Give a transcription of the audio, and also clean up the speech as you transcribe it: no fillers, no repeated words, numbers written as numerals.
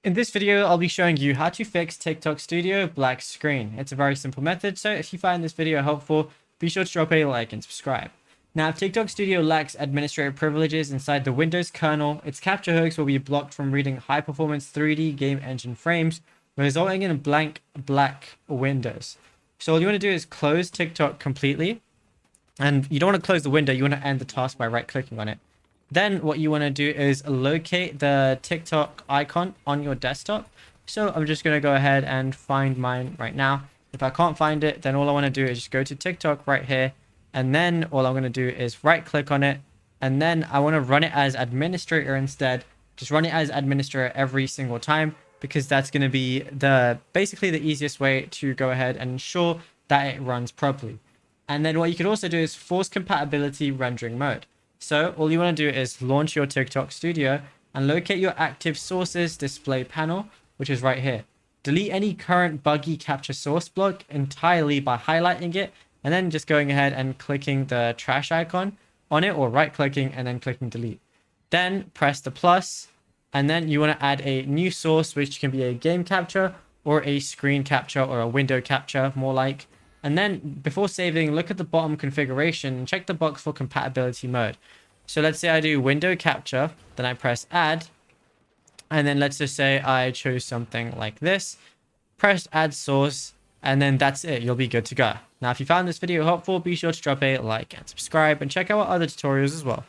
In this video, I'll be showing you how to fix TikTok Studio black screen. It's a very simple method, so if you find this video helpful, be sure to drop a like and subscribe. Now, if TikTok Studio lacks administrative privileges inside the Windows kernel, its capture hooks will be blocked from reading high-performance 3D game engine frames, resulting in blank black windows. So all you want to do is close TikTok completely, and you don't want to close the window, you want to end the task by right-clicking on it. Then what you want to do is locate the TikTok icon on your desktop. So I'm just going to go ahead and find mine right now. If I can't find it, then all I want to do is just go to TikTok right here. And then all I'm going to do is right click on it. And then I want to run it as administrator instead. Just run it as administrator every single time, because that's going to be basically the easiest way to go ahead and ensure that it runs properly. And then what you could also do is force compatibility rendering mode. So all you want to do is launch your TikTok Studio and locate your active sources display panel, which is right here. Delete any current buggy capture source block entirely by highlighting it and then just going ahead and clicking the trash icon on it, or right clicking and then clicking delete. Then press the plus, and then you want to add a new source, which can be a game capture or a screen capture or a window capture more like. And then before saving, look at the bottom configuration and check the box for compatibility mode. So let's say I do window capture, then I press add. And then let's just say I chose something like this. Press add source, and then that's it. You'll be good to go. Now, if you found this video helpful, be sure to drop a like and subscribe and check out our other tutorials as well.